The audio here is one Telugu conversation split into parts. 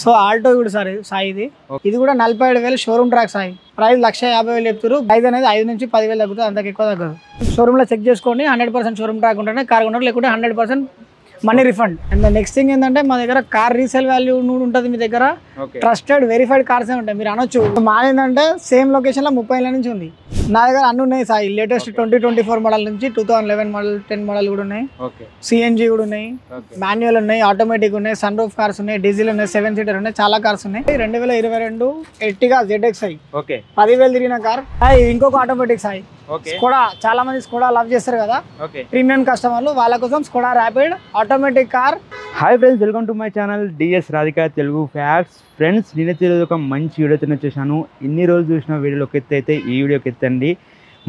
సో ఆల్టో కూడా సార్ సాయి ఇది కూడా 47,000 షోరూమ్ ట్రాక్ సాయి. ప్రైస్ 1,50,000 చెప్తారు. ప్రైస్ అనేది 5 నుంచి 10,000 తగ్గుతుంది, అంతకు ఎక్కువ తగ్గదు. షోరూమ్ లో చెక్ చేసుకోండి, 100% షోరూమ్ ట్రాక్ ఉంటేనే కార్ కొన్నారు, లేకుంటే 100% money refund. And next thing ఏంటంటే మా దగ్గర కార్ రీసేల్ వాల్యూ ఉంటుంది. మీ దగ్గర ట్రస్టెడ్ వెరిఫైడ్ కార్స్ ఉంటాయి, మీరు అనొచ్చు. మా ఏంటంటే సేమ్ లొకేషన్ లో 30 ఏళ్ళ నుంచి ఉంది. నా దగ్గర అన్ని ఉన్నాయి సాయి. లేటెస్ట్ 2024 మోడల్ నుంచి 2011 మోడల్ 10 మోడల్ కూడా ఉన్నాయి. సిఎన్జి కూడా ఉన్నాయి, మాన్యువల్ ఉన్నాయి, ఆటోమేటిక్ ఉన్నాయి, సన్ రూఫ్ కార్స్ ఉన్నాయి, డీజిల్ ఉన్నాయి, 7 సీటర్ ఉన్నాయి, చాలా కార్స్ ఉన్నాయి. 2022 ఎర్టిగా ZXi 10,000 తిరిగిన కార్. ఇంకొక ఆటోమేటిక్ సాయి స్కోడా. చాలా మంది స్కోడా లవ్ చేస్తారు కదా, ప్రీమియం కస్టమర్లు, వాళ్ళ కోసం Skoda Rapid automatic car. Hi friends, welcome to my channel DS Radhika Telugu facts. Friends, నేనైతే ఈరోజు ఒక మంచి వీడియోతో వచ్చేసాను. ఇన్ని రోజులు చూసిన వీడియోలోకి అయితే ఈ వీడియోకి ఎత్తండి.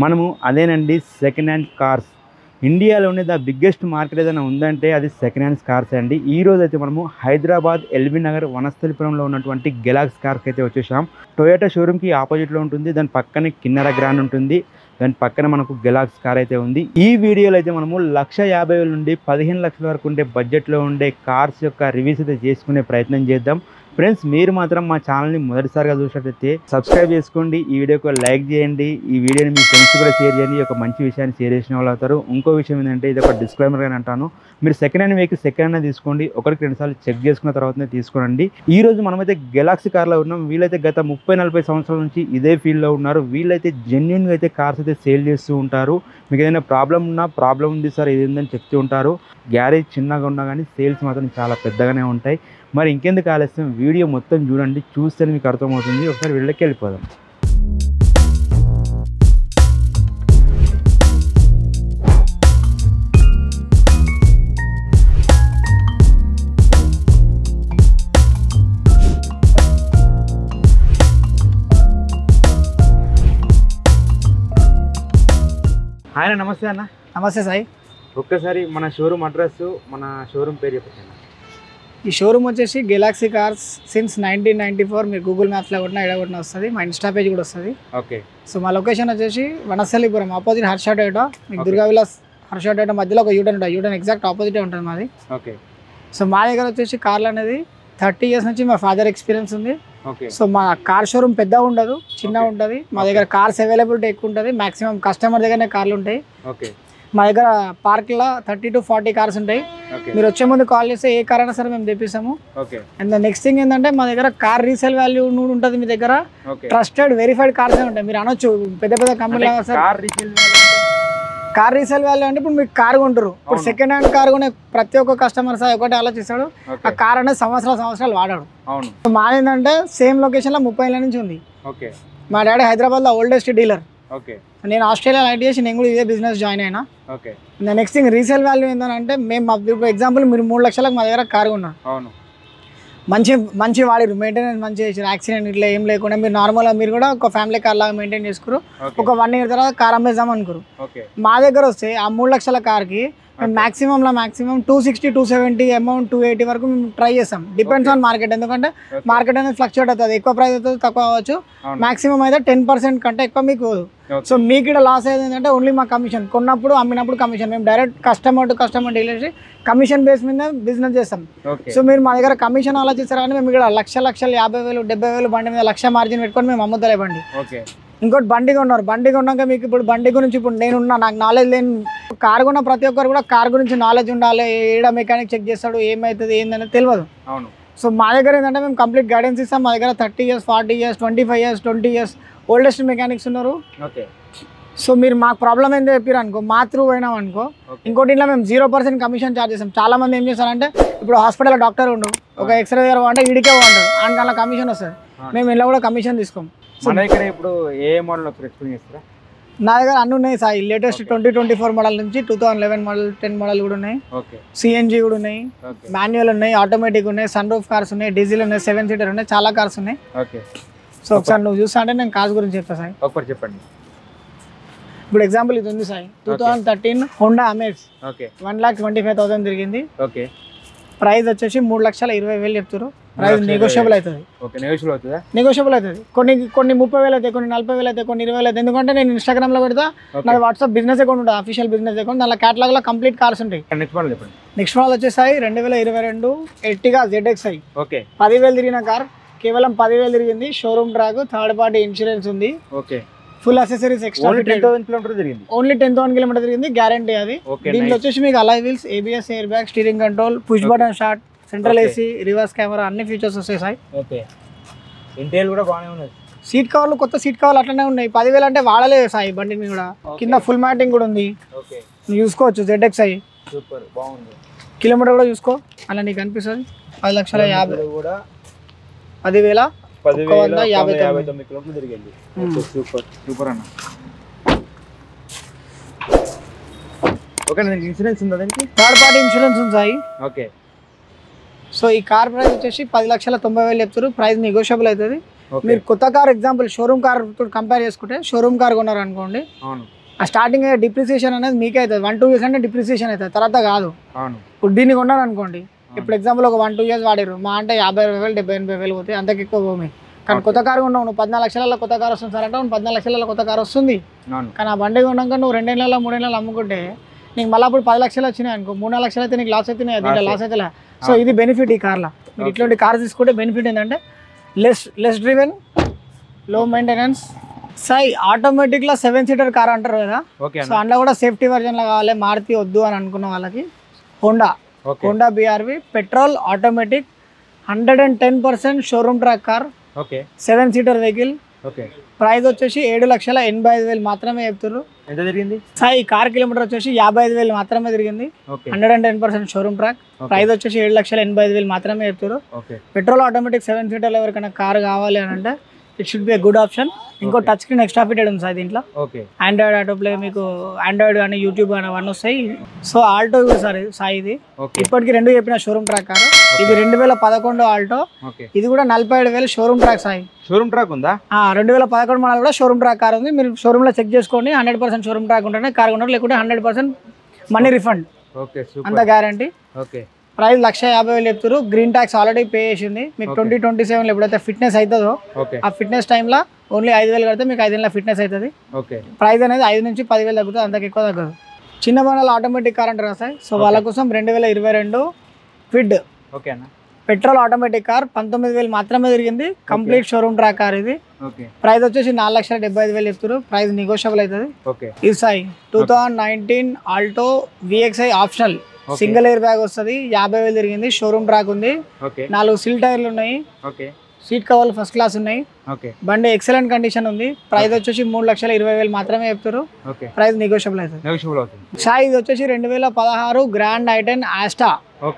మనము అదేనండి సెకండ్ హ్యాండ్ కార్స్. ఇండియాలోనే ద బిగ్గెస్ట్ మార్కెట్ ఏదైనా ఉందంటే అది సెకండ్ హ్యాండ్స్ కార్స్ అండి. ఈ రోజు అయితే మనము హైదరాబాద్ ఎల్బీ నగర్ వనస్థలిపురంలో ఉన్నటువంటి గెలాక్స్ కార్కి అయితే వచ్చేసాం. టొయోటా షోరూమ్కి ఆపోజిట్లో ఉంటుంది, దాని పక్కనే కిన్నెర గ్రాండ్ ఉంటుంది, దాని పక్కన మనకు గెలాక్స్ కార్ అయితే ఉంది. ఈ వీడియోలో అయితే మనము 1,50,000 నుండి 15 లక్షల వరకు ఉండే బడ్జెట్లో ఉండే కార్స్ యొక్క రివ్యూస్ అయితే చేసుకునే ప్రయత్నం చేద్దాం. ఫ్రెండ్స్, మీరు మాత్రం మా ఛానల్ని మొదటిసారిగా చూసినట్లయితే సబ్స్క్రైబ్ చేసుకోండి, ఈ వీడియోకి లైక్ చేయండి, ఈ వీడియోని మీ ఫ్రెండ్స్ కూడా షేర్ చేయండి. ఒక మంచి విషయాన్ని షేర్ చేసిన వాళ్ళు అవుతారు. ఇంకో విషయం ఏంటంటే, ఇది ఒక డిస్క్లైమర్ అని అంటాను, మీరు second hand vehicle second hand తీసుకోండి, ఒకరికి 2 సార్లు చెక్ చేసుకున్న తర్వాతనే తీసుకోండి. ఈ రోజు మనమైతే గెలాక్సీ కార్లో ఉన్నాం. వీళ్ళైతే గత 30-40 సంవత్సరాల నుంచి ఇదే ఫీల్డ్లో ఉన్నారు. వీళ్ళైతే జెన్యున్గా అయితే కార్స్ అయితే సేల్ చేస్తూ ఉంటారు. మీకు ఏదైనా ప్రాబ్లం ఉన్నా, ప్రాబ్లం ఉంది సార్ ఇది ఉందని చెప్తూ ఉంటారు. గ్యారేజ్ చిన్నగా ఉన్నా కానీ సేల్స్ మాత్రం చాలా పెద్దగానే ఉంటాయి. మరి ఇంకెందుకు ఆలస్యం, వీడియో మొత్తం చూడండి, చూస్తేనే మీకు అర్థమవుతుంది. ఒకసారి వీళ్ళకి వెళ్ళిపోదాం. ఆయన నమస్తే అన్న. నమస్తే సాయి. ఒక్కసారి మన షోరూమ్ అడ్రస్, మన షోరూమ్ పేరు చెప్పండి. ఈ షోరూమ్ వచ్చేసి గెలాక్సీ కార్స్ సిన్స్ 1994. మీరు గూగుల్ మ్యాప్స్లో కొట్టినా ఎక్కడ కొట్టినా వస్తుంది, మా ఇన్స్టా పేజ్ కూడా వస్తుంది. ఓకే. సో మా లొకేషన్ వచ్చేసి వనస్థలిపురం, ఆపోజిట్ హర్ష టొయోటా. మీకు దుర్గా విలాస్ హర్ష టొయోటా మధ్యలో ఒక యూటర్న్ ఉంటుంది, యూటర్న్ ఎగ్జాక్ట్ ఆపోజిటే ఉంటుంది మాది. ఓకే. సో మా దగ్గర వచ్చేసి కార్లు అనేది 30 ఇయర్స్ నుంచి మా ఫాదర్ ఎక్స్పీరియన్స్ ఉంది. సో మా కార్ షోరూమ్ పెద్దగా ఉండదు, చిన్నగా ఉంటుంది. మా దగ్గర కార్స్ అవైలబిలిటీ ఎక్కువ ఉంటుంది, మాక్సిమం కస్టమర్ దగ్గరనే కార్లు ఉంటాయి. మా దగ్గర పార్క్లో 30 to 40 కార్స్ ఉంటాయి. మీరు వచ్చే ముందు కాల్ చేస్తే ఏ కార్ అయినా సరే మేము తెప్పిస్తాము. అండ్ నెక్స్ట్ థింగ్ ఏంటంటే మా దగ్గర కార్ రీసేల్ వాల్యూ ఉంటుంది. మీ దగ్గర ట్రస్టెడ్ వెరిఫైడ్ కార్స్ ఉంటాయి, మీరు అనొచ్చు. పెద్ద పెద్ద కంపెనీ కార్ రీసేల్ వాల్యూ అంటే ఇప్పుడు మీకు కార్ కొంటారు, ఇప్పుడు సెకండ్ హ్యాండ్ కార్ కొనే ప్రతి ఒక్క కస్టమర్ సార్ ఒకటి ఆలోచిస్తాడు, ఆ కార్ అనేది సంవత్సరాలు వాడాడు. మా ఏంటంటే సేమ్ లొకేషన్ లో 30 ఏళ్ళ నుంచి ఉంది. మా డాడీ హైదరాబాద్ లో ఓల్డెస్ట్ డీలర్. నేను ఆస్ట్రేలియా లైట్ చేసి నేను కూడా ఇదే బిజినెస్ జాయిన్ అయినా. నెక్స్ట్ థింగ్ రీసేల్ వాల్యూ ఏంటంటే, మేము ఇప్పుడు ఎగ్జాంపుల్ మీరు 3 లక్షలకు మా దగ్గర కార్ కొన్నారు, మంచి వాడిరు, మెయింటెనెన్స్ మంచి చేసారు, యాక్సిడెంట్ ఇట్లా ఏం లేకుండా మీరు నార్మల్గా మీరు కూడా ఒక ఫ్యామిలీ కార్ లాగా మెయింటైన్ చేసుకురు. ఒక 1 year తర్వాత కార్ అమ్మేద్దాం అనుకురు. మా దగ్గర వస్తే ఆ 3 లక్షల కార్కి మేము మాక్సిమం 260, 270 అమౌంట్ 280 వరకు మేము ట్రై చేస్తాం. డిపెండ్స్ ఆన్ మార్కెట్, ఎందుకంటే మార్కెట్ అనేది ఫ్లక్చుయేట్ అవుతుంది, ఎక్కువ ప్రైస్ అవుతుంది, తక్కువ అవ్వచ్చు. మాక్సిమం అయితే 10% కంటే ఎక్కువ మీకు పోదు. సో మీకు ఇక్కడ లాస్ అయ్యేది ఏంటంటే ఓన్లీ మా కమిషన్, కొన్నప్పుడు అమ్మినప్పుడు కమిషన్. మేము direct customer to customer deal చేసి కమిషన్ బేస్ మీద బిజినెస్ చేస్తాం. సో మీరు మా దగ్గర కమిషన్ ఆలోచిస్తారు కానీ మేము ఇక్కడ 1,50,000, 50,000, 70,000 బండి మీద 1,00,000 మార్జిన్ పెట్టుకొని మేము అమ్ముతలేబండి. ఇంకోటి బండి కొన్నారు, బండి కొన్నాక మీకు ఇప్పుడు బండి గురించి ఇప్పుడు నేనున్నా, నాకు నాలెడ్జ్ లేని కార్ కొన్న ప్రతి ఒక్కరు కూడా కార్ గురించి నాలెడ్జ్ ఉండాలి. ఏడ మెకానిక్ చెక్ చేస్తాడు, ఏమవుతుంది ఏందనేది తెలియదు. సో మా దగ్గర ఏంటంటే మేము కంప్లీట్ గైడెన్స్ ఇస్తాం. మా దగ్గర 30 years, 40 years, 25 years, 20 years oldest mechanics ఉన్నారు. సో మీరు మాకు ప్రాబ్లం ఏందో చెప్పారు అనుకో, మా త్రూ పోయినాం అనుకో, ఇంకోటి ఇంట్లో మేము 0% కమిషన్ ఛార్జ్ చేస్తాం. చాలా మంది ఏం చేస్తారంటే, ఇప్పుడు హాస్పిటల్లో డాక్టర్ ఉండు, ఒక ఎక్స్రే దగ్గర అంటే ఇడికే బాగుంటాడు, ఆయనకి అలా కమిషన్ వస్తుంది. మేము ఇలా కూడా కమిషన్ తీసుకోం. ఇప్పుడు ఏ మోడల్ ఎక్స్ప్లెయిన్ చేస్తారా? నా దగ్గర అన్ని ఉన్నాయి సాయి. లేటెస్ట్ 2024 మోడల్ నుంచి 2011 మోడల్ 10 మోడల్ కూడా ఉన్నాయి, సిఎన్జి కూడా ఉన్నాయి, మాన్యువల్ ఉన్నాయి, ఆటోమేటిక్ ఉన్నాయి, సన్ రూఫ్ కార్స్ ఉన్నాయి, డీజిల్ ఉన్నాయి, 7 సీటర్ ఉన్నాయి, చాలా కార్స్ ఉన్నాయి. సో ఒకసారి నువ్వు చూస్తా అంటే నేను కార్స్ గురించి చెప్తా సాయి. ఒకటి చెప్పండి. ఇప్పుడు ఎగ్జాంపుల్ ఇది ఉంది సాయి, 2013 హోండా అమేజ్, 1,25,000 తిరిగింది. ప్రైస్ వచ్చేసి 3,20,000 చెప్తారు. ప్రైస్ నెగోషియబుల్ అవుతుంది. నెగోషియబుల్ అవుతుంది. కొన్ని 30,000 అవుతాయి, కొన్ని 40,000 అవుతాయి, కొన్ని 20,000 అవుతాయి. ఎందుకంటే నేను ఇన్స్టాగ్రామ్లో పెడతా, నాది వాట్సాప్ బిజినెస్ అకౌంట్ ఉంటుంది, అఫీషియల్ బిజినెస్ అకౌంట్. దానిలో క్యాటలాగ్లో కంప్లీట్ కార్స్ ఉంటాయి. నెక్స్ట్ మోడల్ వచ్చేసాయి 2022 ఎర్టిగా ZXi. 10,000 తిరిగిన కార్, కేవలం 10,000 తిరిగింది. Showroom track, third party insurance ఉంది, full accessories extra. Only 10,000 kilometer తిరిగింది, గ్యారంటీ అది. దీంట్లో వచ్చేసి మీకు alloy wheels, ABS, air bag, steering control, push button start, central AC, reverse camera, అన్ని ఫీచర్స్ వస్తాయి సాయి. ఇంటీరియర్ కూడా బాగానే ఉన్నది. సీట్ కవర్లు, కొత్త సీట్ కవర్లు అట్లనే ఉన్నాయి. 10,000 అంటే వాడలేదు సాయి బండిని కూడా. కింద ఫుల్ మ్యాటింగ్ కూడా ఉంది, నువ్వు చూసుకోవచ్చు. ZXi కిలోమీటర్ కూడా చూసుకో, అలా నీకు అనిపిస్తుంది. 10,50,000 కూడా 10,159 కిలోమీటర్లు తిరిగింది. సూపర్ అన్న. ఓకే, ఇన్సూరెన్స్ ఉందా దానికి? థర్డ్ పార్టీ ఇన్సూరెన్స్ ఉంది సాయి. ఓకే. సో ఈ కార్ ప్రైస్ వచ్చేసి 10,90,000 చెప్తారు. ప్రైస్ నెగోషియబుల్ అవుతుంది. మీరు కొత్త car example showroom car compare చేసుకుంటే, షోరూమ్ కార్ కొన్నారు అనుకోండి, ఆ స్టార్టింగ్ డిప్రిసియేషన్ అనేది మీకే అవుతుంది. 1-2 years అంటే డిప్రిసియేషన్ అవుతుంది, తర్వాత కాదు. ఇప్పుడు దీన్ని కొన్నారు అనుకోండి, ఇప్పుడు ఎగ్జాంపుల్ ఒక 1-2 years వాడారు, మా అంటే 50,000, 70,000 పోతాయి, అంతకు ఎక్కువ పోయి. కానీ కొత్త కార్ కొన్నావు, నువ్వు 14 లక్షల కొత్త కార్ వస్తుంది సార్ అంటే 14 లక్షల కొత్త కార్ వస్తుంది. కానీ ఆ బండి కొన్నాక నువ్వు 2 ఏళ్ళ 3 ఏళ్ళ అమ్ముకుంటే నీకు మళ్ళీ అప్పుడు 10 లక్షలు వచ్చినాయి అనుకో, 3-4 లక్షలు అయితే నీకు లాస్ అవుతున్నాయి, దీంట్లో లాస్ అయితే. సో ఇది బెనిఫిట్ ఈ కార్లో. మీరు ఇట్లాంటి కార్ తీసుకుంటే బెనిఫిట్ ఏంటంటే లెస్ డ్రివెన్, లో మెయింటెనెన్స్. సాయి ఆటోమేటిక్లో 7-seater కార్ అంటారు కదా, సో అందులో కూడా సేఫ్టీ వర్జన్లో కావాలి, మారుతి వద్దు అని అనుకున్న వాళ్ళకి Honda BRV petrol automatic 110% showroom track car, 7-seater vehicle. Price వచ్చేసి 7,85,000 మాత్రమే చెప్తారు. ఎంత తిరిగింది సాయి? కార్ కిలోమీటర్ వచ్చేసి 55,000 మాత్రమే తిరిగింది. 110% షోరూమ్ ట్రాక్. ప్రైస్ వచ్చేసి 7,85,000 మాత్రమే చెప్తారు. పెట్రోల్ ఆటోమేటిక్ 7-seater ఎవరికైనా కార్ కావాలి అని అంటే it should be a good option. ఇంకో టచ్ స్క్రీన్ ఎక్స్ట్రా ఫిటెడ్ ఉంది సార్ దీంట్లో. ఆండ్రాయిడ్ ఆటో ప్లే, మీకు ఆండ్రాయిడ్ కానీ యూట్యూబ్ కానీ అవన్నీ వస్తాయి. సో ఆల్టో సార్ సాయి ఇది ఇప్పటికి 2 చెప్పిన షోరూమ్ ట్రాక్ కారు. ఇది 2011 ఆల్టో, ఇది కూడా 47,000 showroom track Sai. Showroom track ఉందా? 2011 మోడల్ కూడా షోరూమ్ ట్రాక్ కార్ ఉంది. మీరు షోరూమ్ లో చెక్ చేసుకోండి, 100% షోరూమ్ ట్రాక్ ఉంటేనే కార్ కొన్నారు, లేకుంటే 100% మనీ రిఫండ్, అంత గ్యారంటీ. ప్రైస్ 1,50,000 చెప్తారు. గ్రీన్ ట్యాక్స్ ఆల్రెడీ పే చేసింది. మీకు 2027 ఎప్పుడైతే ఫిట్నెస్ అవుతుందో ఆ ఫిట్నెస్ టైంలో ఓన్లీ 5,000 కడితే మీకు 5 ఏళ్ళ ఫిట్నెస్ అవుతుంది. ప్రైస్ అనేది 5 నుంచి 10,000 తగ్గుతుంది, అంతకు ఎక్కువ తగ్గదు. చిన్న బండ్ల ఆటోమేటిక్ కార్ అంటారు సార్. సో వాళ్ళ కోసం 2022 క్విడ్ పెట్రోల్ ఆటోమేటిక్ కార్ 19,000 మాత్రమే తిరిగింది. కంప్లీట్ షోరూమ్ ట్రాక్ కార్ ఇది. ప్రైస్ వచ్చేసి 4,75,000 చెప్తారు. ప్రైస్ నెగోషియబుల్ అవుతుంది. ఇది Sai 2019 Alto VXi optional, single air bag వస్తుంది, 50,000 తిరిగింది. షోరూమ్ ట్రాక్ ఉంది, 4 సిల్ టైర్లు ఉన్నాయి, సీట్ కవర్లు ఫస్ట్ క్లాస్ ఉన్నాయి. బండి ఎక్సలెంట్ కండిషన్ ఉంది. ప్రైస్ వచ్చేసి 3,20,000 మాత్రమే చెప్తారు. ప్రైస్ నెగోషియబుల్ అవుతుంది. సాయి ఇది వచ్చేసి 2016 grand i10 Asta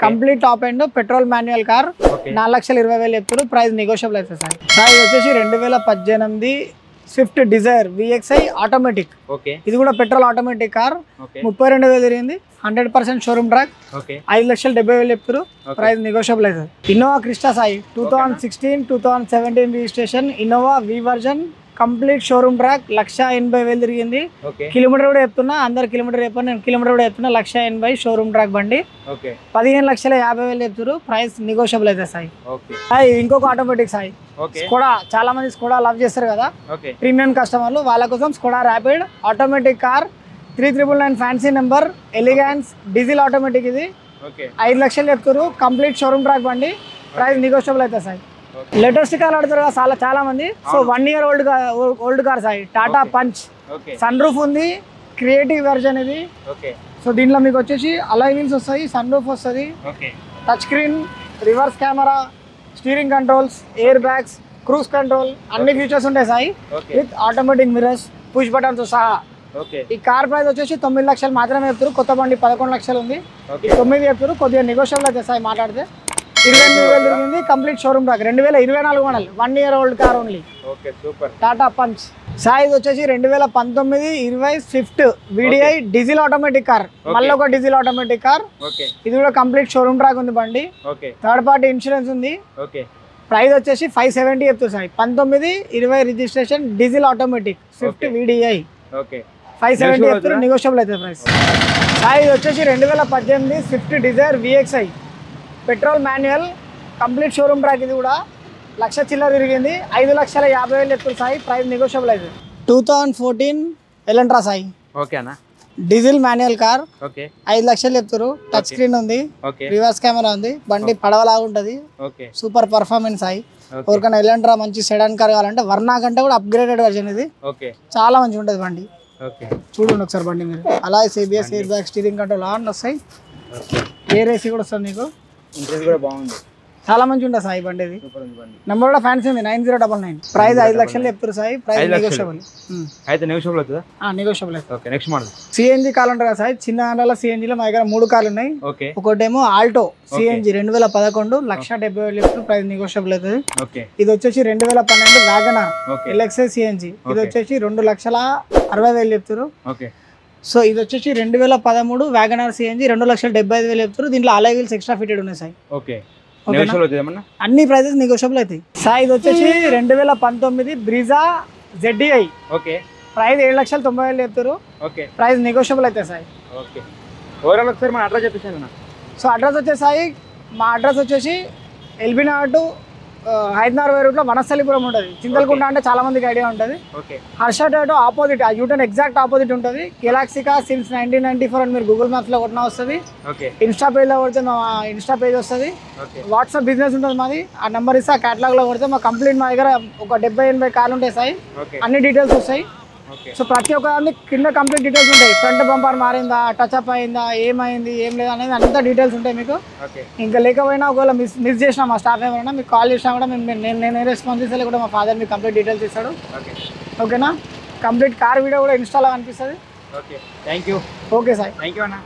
complete top end petrol manual car, 4,20,000 చెప్తారు. ప్రైస్ నెగోషియబుల్ అవుతుంది సార్. సాయి ఇది వచ్చేసి 2018 స్విఫ్ట్ డిజైర్ VXi ఆటోమేటిక్, ఇది కూడా పెట్రోల్ ఆటోమేటిక్ కార్, 32,000 తిరిగింది. 100% షోరూమ్ ట్రాక్, 5,70,000 చెప్తారు. ప్రైస్ నెగోషియబుల్ అవుతుంది. Innova Crysta Sai 2016 2017 registration Innova V version, complete showroom track, 1,80,000 తిరిగింది. కిలోమీటర్ కూడా చెప్తున్నా, అందరు కిలోమీటర్ చెప్పాను, నేను కిలోమీటర్ కూడా చెప్తున్నా. 1,80,000 షోరూమ్ ట్రాక్ బండి, 15,50,000 చెప్తారు. ప్రైస్ నెగోషియబుల్ అవుతుంది సాయి. సాయి ఇంకొక ఆటోమేటిక్ సాయి స్కోడా, చాలా మంది స్కోడా లవ్ చేస్తారు కదా ప్రీమియం కస్టమర్లు, వాళ్ళ కోసం Skoda Rapid automatic car 3999 fancy number, Elegance diesel automatic. ఇది 5 లక్షలు చెప్తారు. కంప్లీట్ షోరూమ్ ట్రాక్ బండి. ప్రైస్ నెగోషియబుల్ అవుతుంది సాయి. లేటెస్ట్ కార్ ఆడతారు కదా చాలా మంది. So 1 year old car Sai, Tata Punch, sunroof ఉంది, క్రియేటివ్ వెర్జన్ ఇది. సో దీంట్లో మీకు వచ్చేసి అలాయ్ వీల్స్ వస్తాయి, సన్ రూఫ్ వస్తుంది, touch screen, reverse camera, steering controls, air bags, cruise control, అన్ని ఫీచర్స్ ఉంటాయి Sai, with automatic mirrors, push buttons సహా. ఈ కార్ ప్రైస్ వచ్చేసి 9 లక్షలు మాత్రమే చెప్తారు. కొత్త బండి 11 లక్షలు ఉంది, ఈ 9 చెప్తారు. కొద్దిగా నెగోషియబుల్ అయితే సాయి మాట్లాడితే. 28,000 తిరిగింది. Complete showroom track, 2024 model, 1 year old car only, Tata punch. Sai ఇది వచ్చేసి 2019-20 Swift VDI diesel automatic car, మళ్ళీ ఒక డీజిల్ ఆటోమేటిక్ కార్. ఇది కూడా కంప్లీట్ షోరూమ్ ట్రాక్ ఉంది బండి, థర్డ్ పార్టీ ఇన్సూరెన్స్ ఉంది. ప్రైస్ వచ్చేసి 570 చెప్తారు Sai. 19-20 registration diesel automatic Swift VDI 570 చెప్తారు. నెగోషియబుల్ అవుతుంది ప్రైస్. సాయి ఇది వచ్చేసి 2018 Swift Dzire VXi petrol manual complete showroom track. ఇది కూడా 1,00,000 చిల్లర తిరిగింది. 5,50,000 చెప్తుంది సాయి. ప్రైస్ నెగోషియబుల్ అయితే. 2014 ఎలంట్రా సాయి. ఓకేనా. Diesel manual car. ఓకే. 5,00,000 చెప్తారు. టచ్ స్క్రీన్ ఉంది, రివర్స్ కెమెరా ఉంది, బండి పడవలాగా ఉంటుంది. Super performance Sai. ఎవరికైనా ఎలంట్రా మంచి సెడాన్ కార్ కావాలంటే వర్నా కంటే కూడా అప్గ్రేడెడ్ వర్షన్ ఇది. చాలా మంచిగా ఉంటుంది బండి. చూడండి ఒకసారి బండి మీరు. అలా ABS, air bag, steering control అన్నీ వస్తాయి. ఎయిర్ ఏసీ కూడా వస్తుంది మీకు. బాగుంది, చాలా మంచి ఉంటుంది సాయి బండి. ఇది నెంబర్ కూడా ఫ్యాన్సీ ఉంది 9099. ప్రైస్ 5,00,000 చెప్తారు సాయి. ప్రైస్ నెగోషియబుల్ అయితే. నెగోషియబుల్ అవుతుందా? నెగోషియబుల్ అవుతుంది. Okay. Next model CNG car ఉంటుంది కదా సాయి. చిన్న ఆండ్రాలో సిఎన్జిలో మా దగ్గర 3 కార్లు ఉన్నాయి. ఒకటేమో ఆల్టో సిఎన్జి 2011 1,70,000 ప్రైస్ నెగోషియబుల్ అవుతుంది. ఇది వచ్చేసి 2012 వ్యాగనార్ ఎల్ఎక్స్ఐ సిఎన్జి. ఇది వచ్చేసి 2,60,000 చెప్తారు. సో ఇది వచ్చేసి 2013 వ్యాగనార్ సిఎన్జి 2,70,000 చెప్తారు. దీంట్లో అలై వీల్స్ ఎక్స్ట్రా ఫిటెడ్ ఉన్నాయి సాయి. అన్ని ప్రైజెస్ నెగోషియబుల్ అవుతాయి సాయి. ఇది వచ్చేసి 2019 బ్రీజా ZDI. ప్రైస్ 7,90,000 చెప్తారు. ప్రైస్ నెగోషియబుల్ అవుతాయి సాయి. సో అడ్రస్ వచ్చేసాయి. మా అడ్రస్ వచ్చేసి ఎల్బీ నగర్ టు హైదరాబాద్ రూట్లో వనస్థలిపురం ఉంటుంది. చింతలకుంట అంటే చాలా మందికి ఐడియా ఉంటుంది. హర్ష టైటో ఆపోజిట్, ఆ యూటర్న్ ఎగ్జాక్ట్ ఆపోజిట్ ఉంటుంది. గెలాక్సికా సిన్స్ 1994 అని మీరు గూగుల్ మ్యాప్స్ లో కొట్టినా వస్తుంది. ఇన్స్టా పేజ్ లో కొడితే మా ఇన్స్టా పేజ్ వస్తుంది. వాట్సాప్ బిజినెస్ ఉంటుంది మాది. ఆ నెంబర్ ఇస్తే ఆ క్యాటలాగ్ లో కొడితే మా కంప్లీట్ మా దగ్గర ఒక 70-80 కార్లు ఉంటాయి సాయి. అన్ని డీటెయిల్స్ వస్తాయి. సో ప్రతి ఒక్క దాన్ని కింద కంప్లీట్ డీటెయిల్స్ ఉంటాయి. ఫ్రంట్ బంపర్ మారిందా, టచ్అప్ అయిందా, ఏమైంది, ఏం లేదు అనేది అంతా డీటెయిల్స్ ఉంటాయి మీకు. ఇంకా లేకపోయినా ఒకవేళ మిస్ చేసినా మా స్టాఫ్ ఎవరైనా మీకు కాల్ చేసినా కూడా నేను రెస్పాన్స్ ఇస్తే కూడా మా ఫాదర్ మీకు కంప్లీట్ డీటెయిల్స్ ఇస్తాడు. ఓకేనా. కంప్లీట్ కార్ వీడియో కూడా ఇన్స్టాలో కనిపిస్తుంది. Okay. Thank you. Okay sir. Thank you అన్న.